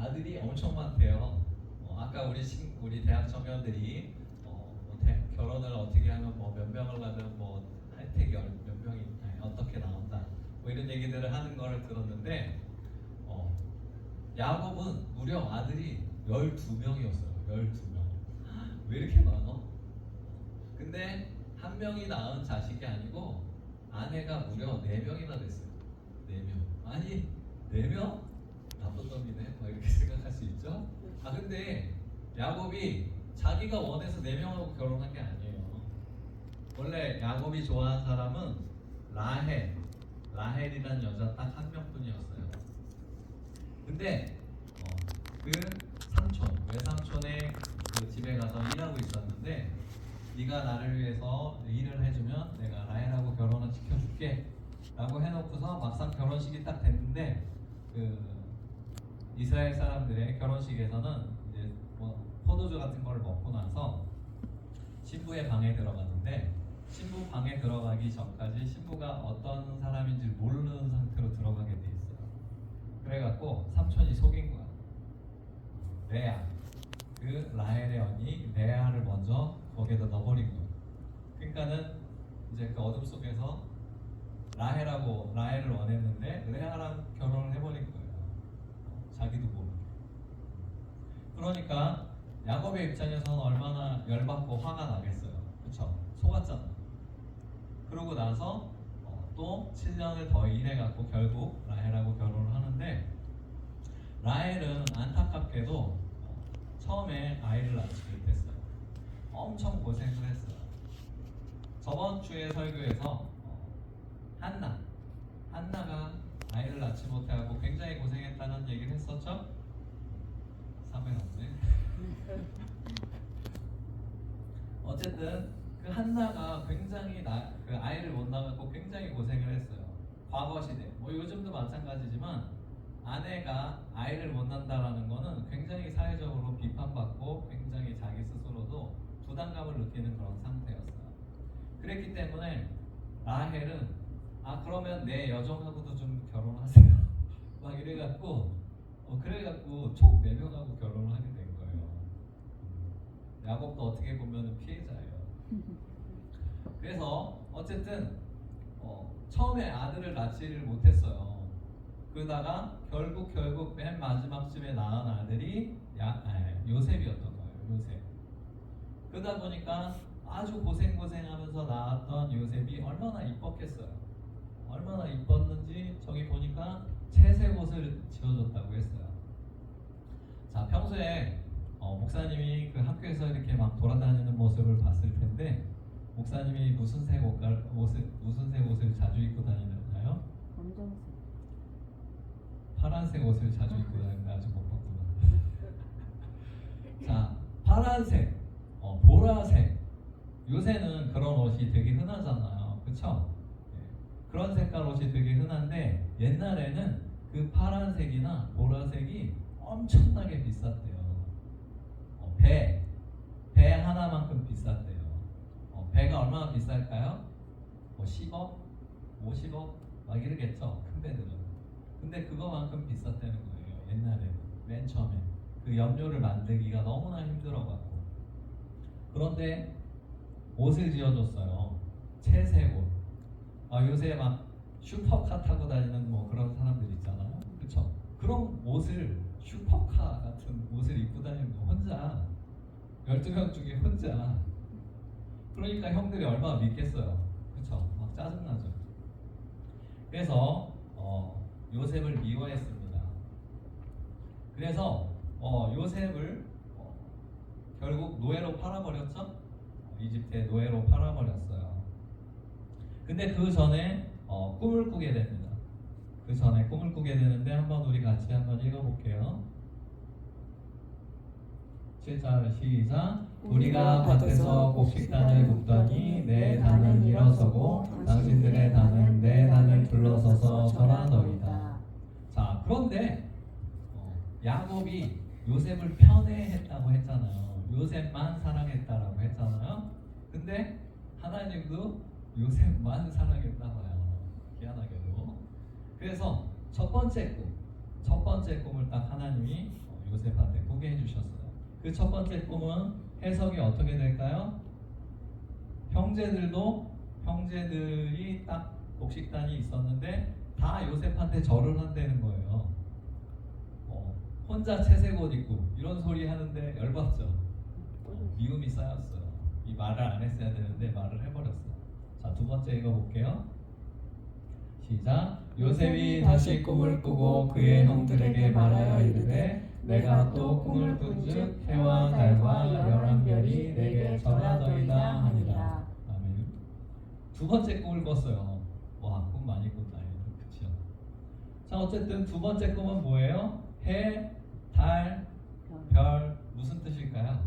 아들이 엄청 많대요. 아까 우리 대학 청년들이 결혼을 어떻게 하면 뭐 몇 명을 하면 뭐 혜택이 몇 명이 어떻게 나온다 뭐 이런 얘기들을 하는 거를 들었는데 야곱은 무려 아들이 12명이었어요. 12명. 왜 이렇게 많어? 근데 한 명이 낳은 자식이 아니고 아내가 무려 4명이나 됐어요. 4명. 아니 4명? 나쁜 놈이네. 뭐 이렇게 생각할 수 있죠. 근데 야곱이 자기가 원해서 4명하고 결혼한 게 아니에요. 원래 야곱이 좋아하는 사람은 라헬이란 여자 딱 한 명뿐이었어요. 근데 그 외삼촌의 그 집에 가서 일하고 있었는데, 네가 나를 위해서 일을 해주면 내가 라헬하고 결혼을 시켜줄게 라고 해놓고서 막상 결혼식이 딱 됐는데, 그 이스라엘 사람들의 결혼식에서는 이제 뭐 포도주 같은 걸 먹고 나서 신부의 방에 들어가는데, 신부 방에 들어가기 전까지 신부가 어떤 사람인지 모르는 상태로 들어가게 돼 있어요. 그래갖고 삼촌이 속인 거야. 레아, 그 라헬의 언니 레아를 먼저 거기에다 넣어버린 거예요. 그러니까는 이제 그 어둠 속에서 라헬을 원했는데 레아랑 결혼을 해버린 거예요. 자기도 모르게. 그러니까 야곱의 입장에서는 얼마나 열받고 화가 나겠어요. 그렇죠? 속았잖아. 그러고 나서 또 7년을 더 일해갖고 결국 라헬하고 결혼을 하는데, 라헬은 안타깝게도 처음에 아이를 낳지 못했어요. 엄청 고생을 했어요. 저번 주에 설교에서 한나가 아이를 낳지 못해갖고 굉장히 고생했다는 얘기를 했었죠? 사면 없네. 어쨌든 그 한나가 굉장히 그 아이를 못 낳았고 굉장히 고생을 했어요. 과거 시대, 뭐 요즘도 마찬가지지만 아내가 아이를 못 낳는다라는 거는 굉장히 사회적으로 비판받고 굉장히 자기 스스로도 부담감을 느끼는 그런 상태였어요. 그랬기 때문에 라헬은 그러면 내 여종하고도 좀 결혼하세요 막 이래갖고 총 4명하고 결혼을 하게 된 거예요. 야곱도 어떻게 보면 피해자예요. 그래서 어쨌든 처음에 아들을 낳지를 못했어요. 그러다가 결국 맨 마지막쯤에 낳은 아들이 요셉이었던 거예요. 요셉. 그러다 보니까 아주 고생하면서 낳았던 요셉이 얼마나 이뻤겠어요. 얼마나 이뻤는지 저기 보니까 채색 옷을 지어줬다고 했어요. 자, 평소에 목사님이 그 학교에서 이렇게 막 돌아다니는 모습을 봤을 텐데, 목사님이 무슨 색 옷을 자주 입고 다니나요? 검정색. 파란색 옷을 자주 입고 다니는데 아직 못 봤구나. 자, 파란색, 보라색. 요새는 그런 옷이 되게 흔하잖아요. 그쵸? 그런 색깔 옷이 되게 흔한데, 옛날에는 그 파란색이나 보라색이 엄청나게 비쌌대요. 배 하나만큼 비쌌대요. 배가 얼마나 비쌀까요? 뭐 10억? 50억? 막 이러겠죠, 큰 배들은. 근데 그거만큼 비쌌다는 거예요. 옛날에 맨 처음에 그 염료를 만들기가 너무나 힘들어갖고. 그런데 옷을 지어줬어요. 채색 옷. 요새 막 슈퍼카 타고 다니는 뭐 그런 사람들 있잖아요. 그쵸? 그런 옷을, 슈퍼카 같은 옷을 입고 다니는 거 혼자, 12명 중에 혼자. 그러니까 형들이 얼마나 믿겠어요. 그쵸? 막 짜증나죠. 그래서 요셉을 미워했습니다. 그래서 요셉을 결국 노예로 팔아버렸죠? 이집트의 노예로 팔아버렸어요. 근데 그 전에 꿈을 꾸게 됩니다. 그 전에 꿈을 꾸게 되는데 한번 우리 같이 한번 읽어볼게요. 7절 시작. 우리가 밭에서 곡식단을 굽더니 내 단은 일어서고 당신들의 단은 내 단을 둘러서서 절하더이다. 자, 그런데 야곱이 요셉을 편애했다고 했잖아요. 요셉만 사랑했다라고 했잖아요. 근데 하나님도 요셉만 사랑했나 봐요. 희한하게도. 그래서 첫 번째 꿈을 딱 하나님이 요셉한테 꾸게 해주셨어요. 그 첫 번째 꿈은 해석이 어떻게 될까요? 형제들이 딱 곡식단이 있었는데 다 요셉한테 절을 한다는 거예요. 혼자 채색 옷 입고 이런 소리 하는데 열받죠. 미움이 쌓였어요. 이 말을 안 했어야 되는데 말을 해버렸어요. 자, 두 번째 읽어볼게요. 시작. 요셉이 다시 꿈을 꾸고 그의 형들에게 말하여 이르되 내가 또 꿈을 꾼즉 해와 달과 열한 별이 내게 절하더이다 하니라. 아멘. 두 번째 꿈을 꿨어요. 와, 꿈 많이 꾼다. 그렇죠? 자, 어쨌든 두 번째 꿈은 뭐예요? 해, 달, 별. 무슨 뜻일까요?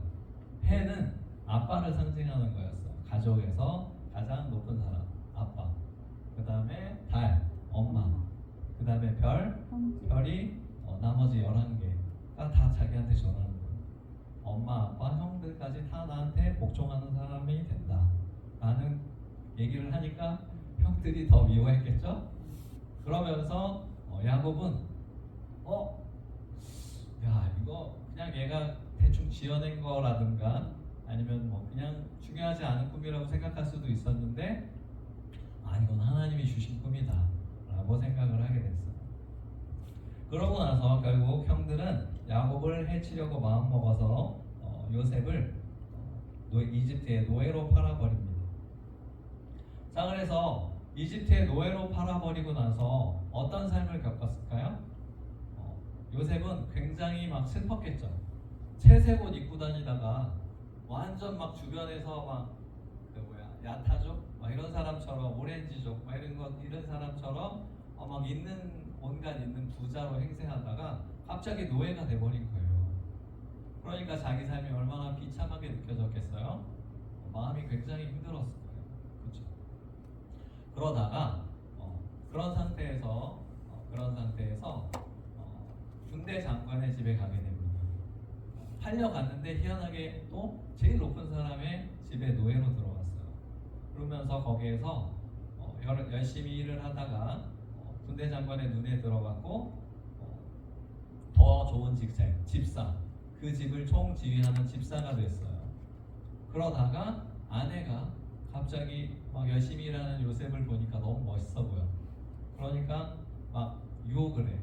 해는 아빠를 상징하는 거였어요. 가족에서 가장 높은 사람, 아빠. 그 다음에 달, 엄마. 그 다음에 별이 나머지 11개가 다 자기한테 전하는 거예요. 엄마, 아빠, 형들까지 다 나한테 복종하는 사람이 된다 라는 얘기를 하니까 형들이 더 미워했겠죠? 그러면서 야곱은 야, 이거 그냥 얘가 대충 지어낸 거라든가 아니면 뭐 그냥 중요하지 않은 꿈이라고 생각할 수도 있었는데 이건 하나님이 주신 꿈이다 라고 생각을 하게 됐어요. 그러고 나서 결국 형들은 야곱을 해치려고 마음먹어서 요셉을 이집트의 노예로 팔아버립니다. 자, 그래서 이집트의 노예로 팔아버리고 나서 어떤 삶을 겪었을까요? 요셉은 굉장히 막 슬펐겠죠. 채색 옷 입고 다니다가 완전 막 주변에서 막 야타족 이런 사람처럼 오렌지족 이런 사람처럼 막 온갖 있는 부자로 행세하다가 갑자기 노예가 돼버린 거예요. 그러니까 자기 삶이 얼마나 비참하게 느껴졌겠어요? 마음이 굉장히 힘들었을 거예요. 그렇죠? 그러다가 그런 상태에서 군대 장관의 집에 가게 됩니다. 팔려갔는데 희한하게 또 제일 높은 사람의 집에 노예로 들어갔어요. 그러면서 거기에서 열심히 일을 하다가 군대 장관의 눈에 들어갔고 더 좋은 직책, 집사, 그 집을 총지휘하는 집사가 됐어요. 그러다가 아내가 갑자기 막 열심히 일하는 요셉을 보니까 너무 멋있어 보여. 그러니까 막 유혹을 해.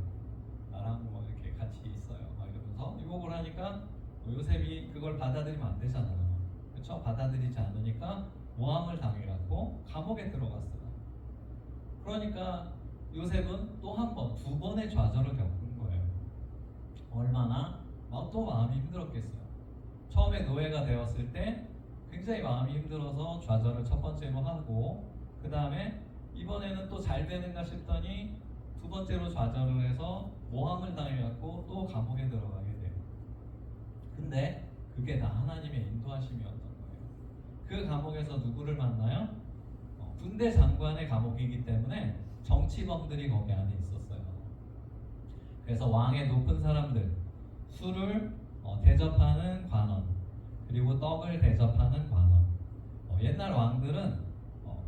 나랑 뭐 이렇게 같이 있어요. 막 이러면서 유혹을 하니까 요셉이 그걸 받아들이면 안 되잖아요. 그렇죠? 받아들이지 않으니까 모함을 당해갖고 감옥에 들어갔어요. 그러니까 요셉은 또 한 번, 두 번의 좌절을 겪은 거예요. 얼마나 또 마음이 힘들었겠어요. 처음에 노예가 되었을 때 굉장히 마음이 힘들어서 좌절을 첫 번째로 하고, 그 다음에 이번에는 또 잘 되는가 싶더니 두 번째로 좌절을 해서 모함을 당해갖고 또 감옥에 들어가게 돼요. 근데 그게 다 하나님의 인도하심이었던 거예요. 그 감옥에서 누구를 만나요? 군대 장관의 감옥이기 때문에 정치범들이 거기 안에 있었어요. 그래서 왕의 높은 사람들, 술을 대접하는 관원, 그리고 떡을 대접하는 관원. 옛날 왕들은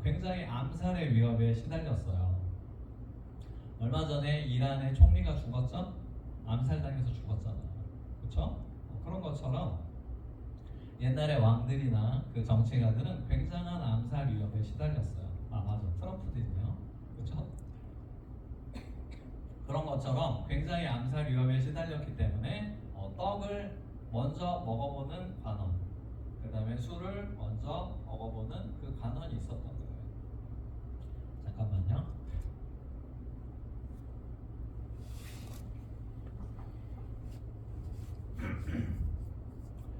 굉장히 암살의 위협에 시달렸어요. 얼마 전에 이란의 총리가 죽었죠? 암살당해서 죽었잖아요. 그렇죠? 그런 것처럼 옛날의 왕들이나 그 정치가들은 굉장한 암살 위협에 시달렸어요. 맞아. 트럼프도 있네요. 그렇죠? 그런 것처럼 굉장히 암살 위협에 시달렸기 때문에 떡을 먼저 먹어보는 관원, 그 다음에 술을 먼저 먹어보는 그 관원이 있었던 거예요. 잠깐만요.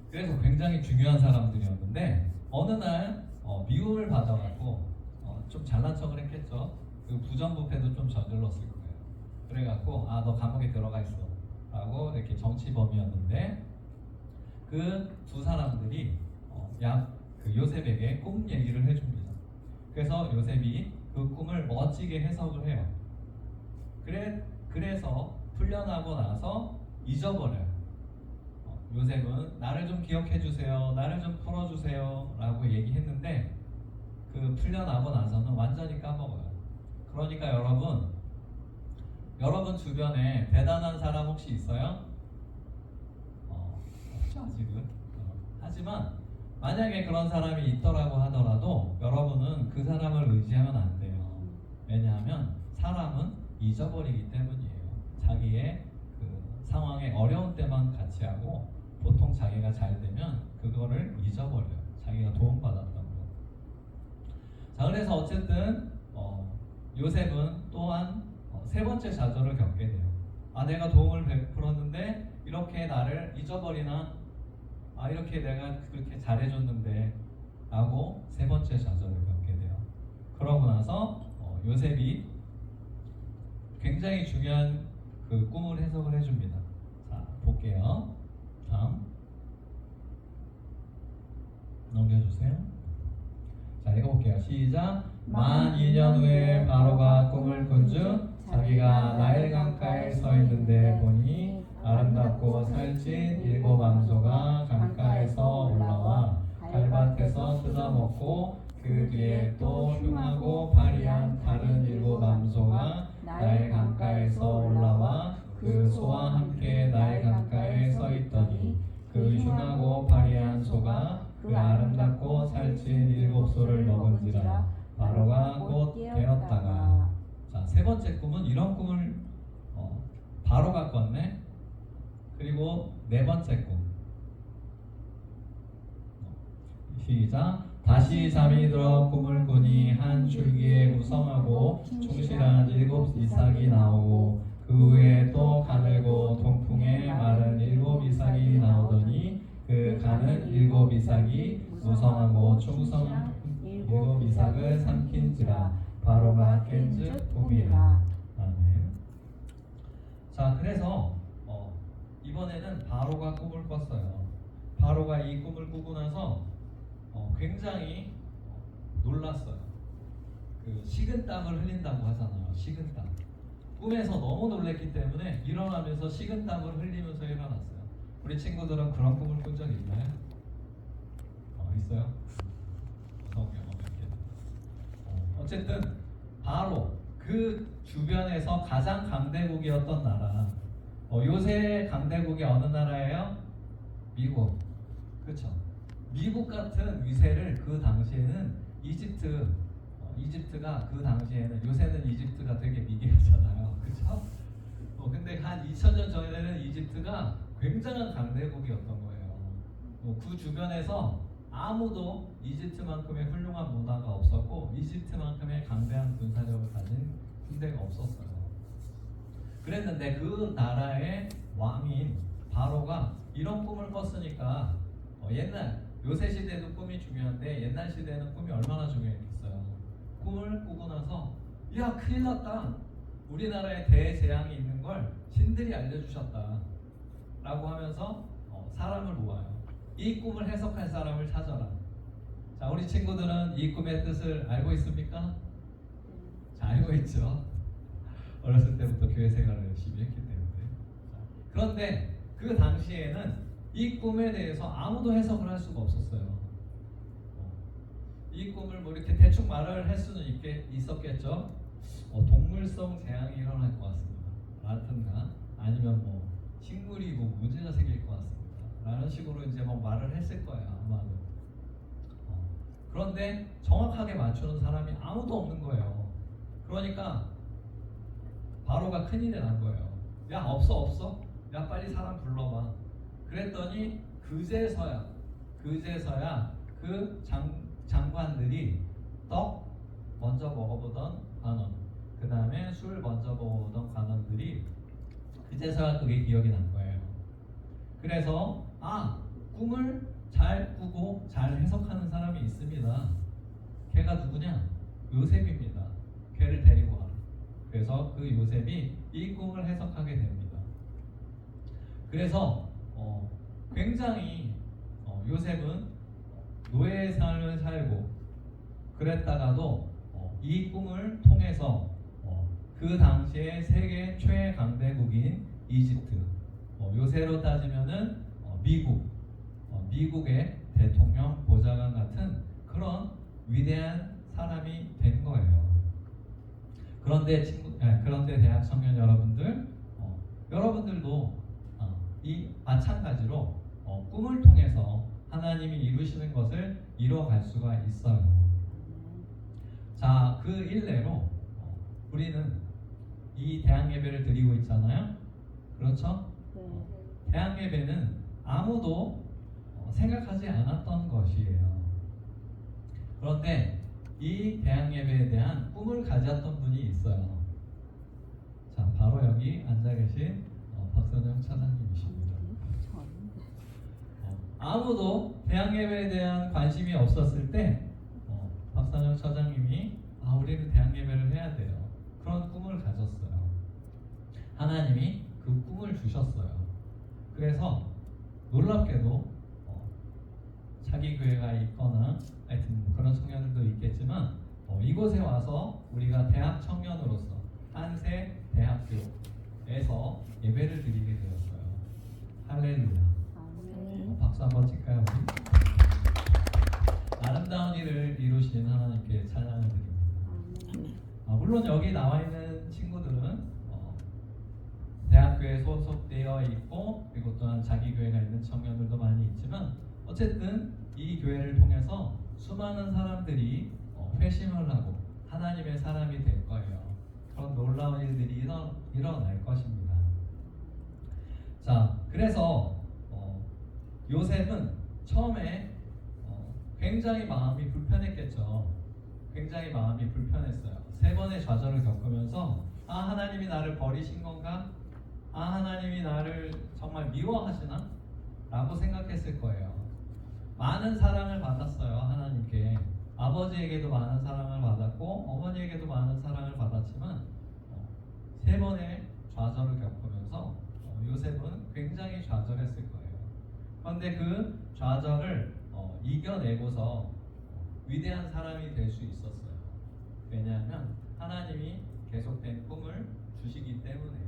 그래서 굉장히 중요한 사람들이었는데 어느 날 미움을 받아갖고 좀 잘난 척을 했겠죠. 그 부정부패도 좀 저질렀을 거예요. 그래갖고 너 감옥에 들어가 있어 라고 이렇게 정치범이었는데 그 두 사람들이 그 요셉에게 꿈 얘기를 해줍니다. 그래서 요셉이 그 꿈을 멋지게 해석을 해요. 그래서 풀려나고 나서 잊어버려요. 요셉은 나를 좀 기억해 주세요, 나를 좀 풀어주세요 라고 얘기했는데 그 풀려나고 나서는 완전히 까먹어요. 그러니까 여러분 주변에 대단한 사람 혹시 있어요? 아직은. 하지만 만약에 그런 사람이 있더라고 하더라도 여러분은 그 사람을 의지하면 안 돼요. 왜냐하면 사람은 잊어버리기 때문이에요. 자기의 그 상황에 어려운 때만 같이 하고 보통 자기가 잘 되면 그거를 잊어버려요. 자기가 도움받았던 거. 자, 그래서 어쨌든 요셉은 또한 세 번째 좌절을 겪게 돼요. 아, 내가 도움을 베풀었는데 이렇게 나를 잊어버리나? 아, 이렇게 내가 그렇게 잘해줬는데 라고 세 번째 좌절을 겪게 돼요. 그러고 나서 요셉이 굉장히 중요한 그 꿈을 해석을 해줍니다. 자, 볼게요. 다음 넘겨주세요. 자, 읽어볼게요. 시작. 만 2년 후에 바로가 꿈을 꾼 중 자기가 나일 강가에 서 있는데 보니 아름답고 살찐 7 암소가 강가에서 올라와 갈밭에서 뜯어먹고 그 뒤에 또 흉하고 파리한 다른 7 암소가 나일 강가에서 올라와 그 소와 함께 나일 강가에 서 있더니 그 흉하고 파리한 소가 그 아름답고 살찐 7 소를 먹은지라 바로가 곧 깨었다가. 자, 세 번째 꿈은 이런 꿈을 바로가 꿨네. 그리고 네 번째 꿈. 시작. 다시 잠이 들어 꿈을 꾸니 한 줄기에 무성하고 충실한 7 이삭이 나오고 그 후에 또 가늘고 동풍에 마른 7 이삭이 나오더니 그 가는 7 이삭이 무성하고 충성한 7 이삭을 삼킨지라 바로가 깬즉 꿈이라. 아멘. 자, 그래서 이번에는 바로가 꿈을 꿨어요. 바로가 이 꿈을 꾸고 나서 굉장히 놀랐어요. 그 식은땀을 흘린다고 하잖아요. 식은땀. 꿈에서 너무 놀랐기 때문에 일어나면서 식은땀을 흘리면서 일어났어요. 우리 친구들은 그런 꿈을 꾼 적 있나요? 있어요? 어쨌든 바로 그 주변에서 가장 강대국이었던 나라. 요새 강대국이 어느 나라예요? 미국. 그렇죠? 미국 같은 위세를 그 당시에는 이집트가 그 당시에는, 요새는 이집트가 되게 미개하잖아요. 그렇죠? 근데 한 2000년 전에는 이집트가 굉장한 강대국이었던 거예요. 그 주변에서 아무도 이집트만큼의 훌륭한 문화가 없었고 이집트만큼의 강대한 군사력을 가진 군대가 없었어요. 그랬는데 그 나라의 왕인 바로가 이런 꿈을 꿨으니까 요새 시대도 꿈이 중요한데 옛날 시대는 꿈이 얼마나 중요했겠어요. 꿈을 꾸고 나서 야, 큰일 났다. 우리나라에 대재앙이 있는 걸 신들이 알려주셨다 라고 하면서 사람을 모아요. 이 꿈을 해석할 사람을 찾아라. 자, 우리 친구들은 이 꿈의 뜻을 알고 있습니까? 자, 알고 있죠. 어렸을 때부터 교회 생활을 열심히 했기 때문에. 자, 그런데 그 당시에는 이 꿈에 대해서 아무도 해석을 할 수가 없었어요. 이 꿈을 뭐 이렇게 대충 말을 할 수는 있었겠죠. 동물성 재앙이 일어날 것 같습니다. 라든가 아니면 뭐 식물이 뭐 문제가 생길 것 같습니다. 라는 식으로 이제 뭐 말을 했을 거예요. 아마도. 그런데 정확하게 맞추는 사람이 아무도 없는 거예요. 그러니까 바로가 큰일이 난 거예요. 야, 없어. 야, 빨리 사람 불러봐. 그랬더니 그제서야 그 장관들이 떡 먼저 먹어보던 관원, 그 다음에 술 먼저 먹어보던 관원들이 그제서야 그게 기억이 난 거예요. 그래서 꿈을 잘 꾸고 잘 해석하는 사람이 있습니다. 걔가 누구냐? 요셉입니다. 걔를 데리고 와라. 그래서 그 요셉이 이 꿈을 해석하게 됩니다. 그래서 굉장히 요셉은 노예의 삶을 살고 그랬다가도 이 꿈을 통해서 그 당시에 세계 최강대국인 이집트, 요새로 따지면은 미국의 대통령 보좌관 같은 그런 위대한 사람이 된 거예요. 그런데 대학 청년 여러분들, 여러분들도 이 마찬가지로 꿈을 통해서 하나님이 이루시는 것을 이뤄갈 수가 있어요. 자, 그 일례로 우리는 이 대학 예배를 드리고 있잖아요. 그렇죠? 대학 예배는 아무도 생각하지 않았던 것이에요. 그런데 이 대학 예배에 대한 꿈을 가졌던 분이 있어요. 자, 바로 여기 앉아 계신 박선영 차장님이십니다. 아무도 대학 예배에 대한 관심이 없었을 때 박선영 차장님이 우리는 대학 예배를 해야 돼요. 그런 꿈을 가졌어요. 하나님이 그 꿈을 주셨어요. 그래서 놀랍게도 자기 교회가 있거나 하여튼 그런 청년들도 있겠지만 이곳에 와서 우리가 대학 청년으로서 한세 대학교에서 예배를 드리게 되었어요. 할렐루야. 박수 한번 칠까요? 우리? 아름다운 일을 이루신 하나님께 찬양을 드립니다. 물론 여기 나와 있는 친구들은 대학교에 소속되어 있고 그리고 또한 자기 교회가 있는 청년들도 많이 있지만 어쨌든 이 교회를 통해서 수많은 사람들이 회심을 하고 하나님의 사람이 될 거예요. 그런 놀라운 일들이 일어날 것입니다. 자, 그래서 요셉은 처음에 굉장히 마음이 불편했겠죠. 굉장히 마음이 불편했어요. 3번의 좌절을 겪으면서 하나님이 나를 버리신 건가? 하나님이 나를 정말 미워하시나? 라고 생각했을 거예요. 많은 사랑을 받았어요. 하나님께. 아버지에게도 많은 사랑을 받았고 어머니에게도 많은 사랑을 받았지만 3번의 좌절을 겪으면서 요셉은 굉장히 좌절했을 거예요. 그런데 그 좌절을 이겨내고서 위대한 사람이 될 수 있었어요. 왜냐하면 하나님이 계속된 꿈을 주시기 때문에요.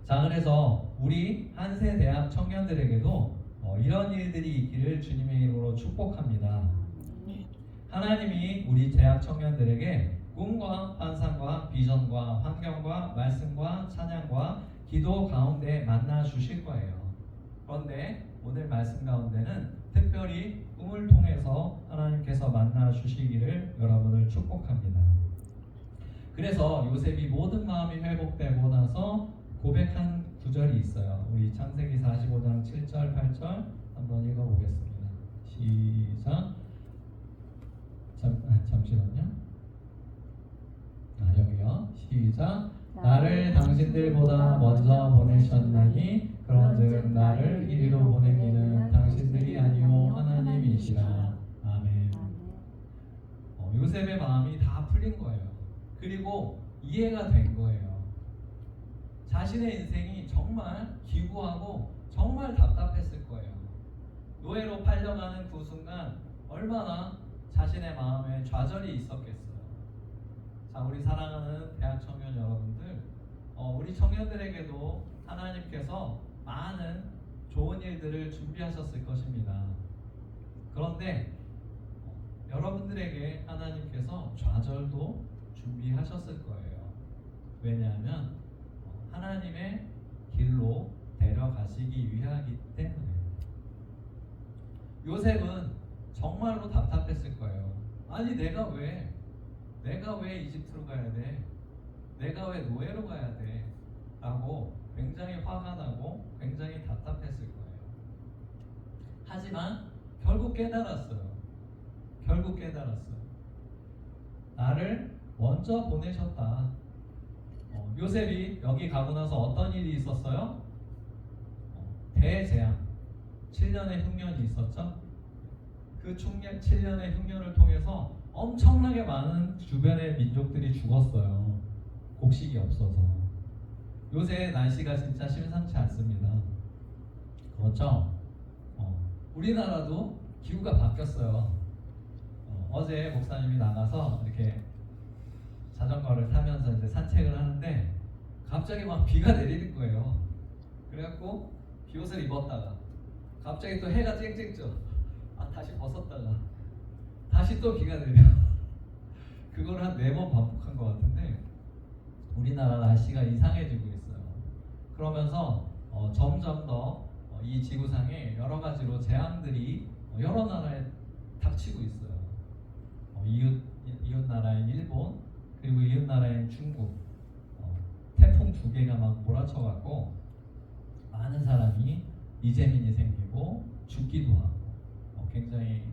자, 그래서 우리 한세 대학 청년들에게도 이런 일들이 있기를 주님의 이름으로 축복합니다. 하나님이 우리 대학 청년들에게 꿈과 환상과 비전과 환경과 말씀과 찬양과 기도 가운데 만나 주실 거예요. 그런데 오늘 말씀 가운데는 특별히 꿈을 통해서 하나님께서 만나 주시기를 여러분을 축복합니다. 그래서 요셉이 모든 마음이 회복되고 나서 고백한 구절이 있어요. 우리 창세기 45장 7절 8절 한번 읽어보겠습니다. 시작. 잠시만요. 여기요. 시작. 나를 당신들보다 먼저 보내셨나니 그런즉 나를 이리로 보낸 이는 당신들이 아니요 하나님이시라. 아멘. 요셉의 마음이 다 풀린 거예요. 그리고 이해가 된 거예요. 자신의 인생이 정말 기구하고 정말 답답했을 거예요. 노예로 팔려가는 그 순간 얼마나 자신의 마음에 좌절이 있었겠어요. 자, 우리 사랑하는 대학 청년 여러분들, 우리 청년들에게도 하나님께서 많은 좋은 일들을 준비하셨을 것입니다. 그런데 여러분들에게 하나님께서 좌절도 준비하셨을 거예요. 왜냐하면 하나님의 길로 데려가시기 위하기 때문에. 요셉은 정말로 답답했을 거예요. 아니 내가 왜 이집트로 가야 돼? 내가 왜 노예로 가야 돼? 라고 굉장히 화가 나고 굉장히 답답했을 거예요. 하지만 결국 깨달았어요. 나를 먼저 보내셨다. 요셉이 여기 가고 나서 어떤 일이 있었어요? 대재앙, 7년의 흉년이 있었죠. 그 7년의 흉년을 통해서 엄청나게 많은 주변의 민족들이 죽었어요. 곡식이 없어서. 요새 날씨가 진짜 심상치 않습니다. 그렇죠? 우리나라도 기후가 바뀌었어요. 어제 목사님이 나가서 이렇게 자전거를 타면서 이제 산책을 하는데 갑자기 막 비가 내리는 거예요. 그래갖고 비옷을 입었다가 갑자기 또 해가 쨍쨍 쪄. 다시 벗었다가 다시 또 비가 내려. 그걸 한 4번 반복한 것 같은데 우리나라 날씨가 이상해지고 있어요. 그러면서 점점 더 이 지구상에 여러 가지로 재앙들이 여러 나라에 닥치고 있어요. 이웃 나라인 일본, 그리고 이웃 나라인 중국, 태풍 2개가 막 몰아쳐갖고 많은 사람이 이재민이 생기고 죽기도 하고 굉장히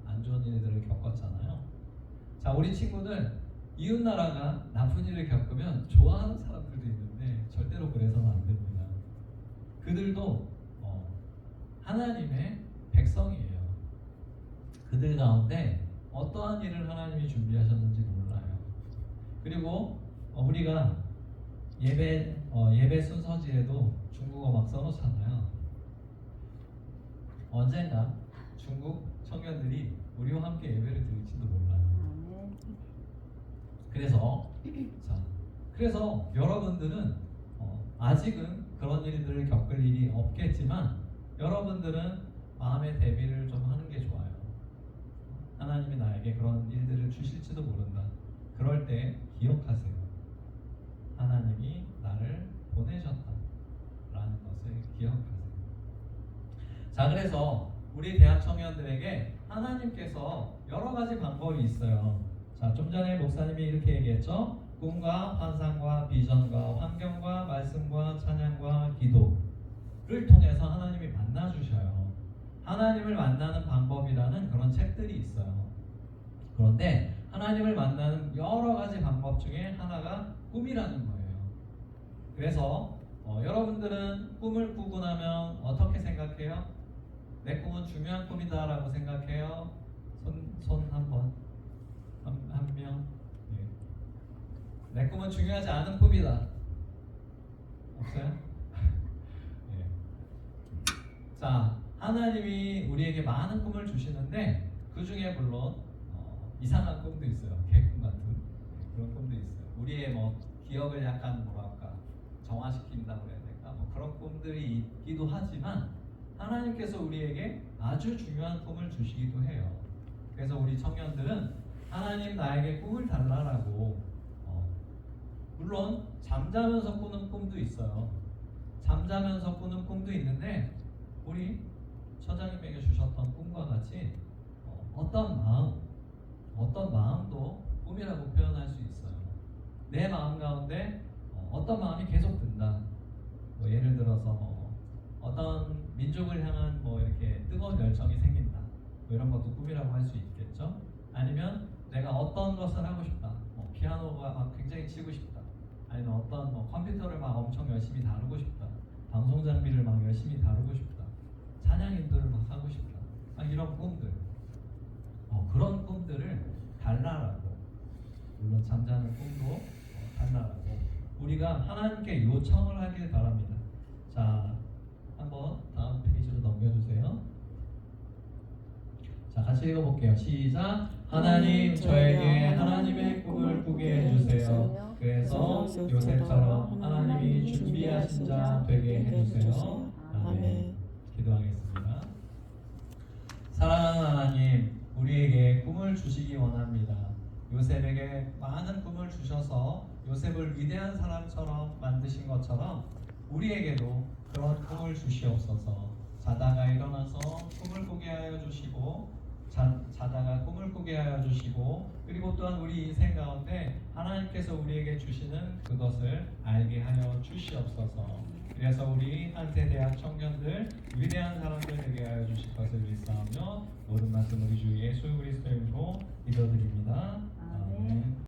안 좋은 일들을 겪었잖아요. 자, 우리 친구들 이웃 나라가 나쁜 일을 겪으면 좋아하는 사람들도 있는데 절대로 그래서는 안 됩니다. 그들도 하나님의 백성이에요. 그들 가운데 어떠한 일을 하나님이 준비하셨는지 몰라요. 그리고 우리가 예배 순서지에도 중국어 막 써놓잖아요. 언젠가 중국 청년들이 우리와 함께 예배를 드릴지도 몰라요. 그래서 여러분들은 아직은 그런 일들을 겪을 일이 없겠지만 여러분들은 마음의 대비를 좀 하는 게 좋아요. 하나님이 나에게 그런 일들을 주실지도 모른다. 그럴 때 기억하세요. 하나님이 나를 보내셨다 라는 것을 기억하세요. 자, 그래서 우리 대학 청년들에게 하나님께서 여러 가지 방법이 있어요. 자, 좀 전에 목사님이 이렇게 얘기했죠. 꿈과 환상과 비전과 환경과 말씀과 찬양과 기도를 통해서 하나님이 만나주셔요. 하나님을 만나는 방법이라는 그런 책들이 있어요. 그런데 하나님을 만나는 여러 가지 방법 중에 하나가 꿈이라는 거예요. 그래서 여러분들은 꿈을 꾸고 나면 어떻게 생각해요? 내 꿈은 중요한 꿈이다 라고 생각해요? 손 한번 한 명. 네. 내 꿈은 중요하지 않은 꿈이다. 없어요? 네. 자, 하나님이 우리에게 많은 꿈을 주시는데 그 중에 물론 이상한 꿈도 있어요. 개꿈 같은 그런 꿈도 있어요. 우리의 기억을 약간 정화시킨다고 해야 될까? 그런 꿈들이 있기도 하지만 하나님께서 우리에게 아주 중요한 꿈을 주시기도 해요. 그래서 우리 청년들은 하나님 나에게 꿈을 달라라고 물론 잠자면서 꾸는 꿈도 있어요. 잠자면서 꾸는 꿈도 있는데 우리 처장님에게 주셨던 꿈과 같이 어떤 마음도 꿈이라고 표현할 수 있어요. 내 마음 가운데 어떤 마음이 계속 든다. 예를 들어서 어떤 민족을 향한 이렇게 뜨거운 열정이 생긴다. 이런 것도 꿈이라고 할 수 있겠죠. 아니면 내가 어떤 것을 하고 싶다. 피아노가 막 굉장히 치고 싶다. 아니면 어떤 컴퓨터를 막 엄청 열심히 다루고 싶다. 방송 장비를 막 열심히 다루고 싶다. 찬양 인도를 막 하고 싶다. 이런 꿈들. 그런 꿈들을 달라라고. 물론 잠자는 꿈도 달라라고. 우리가 하나님께 요청을 하길 바랍니다. 자, 한번 다음 페이지로 넘겨주세요. 자, 같이 읽어볼게요. 시작. 하나님 저에게 하나님의 꿈을 꾸게 해주세요. 그래서 요셉처럼 하나님이 준비하신 자 되게 해주세요. 아멘. 기도하겠습니다. 사랑하는 하나님, 우리에게 꿈을 주시기 원합니다. 요셉에게 많은 꿈을 주셔서 요셉을 위대한 사람처럼 만드신 것처럼 우리에게도 그런 꿈을 주시옵소서. 자다가 일어나서 꿈을 꾸게 하여 주시고 자다가 꿈을 꾸게 하여 주시고 그리고 또한 우리 인생 가운데 하나님께서 우리에게 주시는 그것을 알게 하여 주시옵소서. 그래서 우리 한세 대학 청년들 위대한 사람들 되게 하여 주실 것을 믿사오며 모든 말씀 우리 주 예수 그리스도의 이름으로 기도드립니다.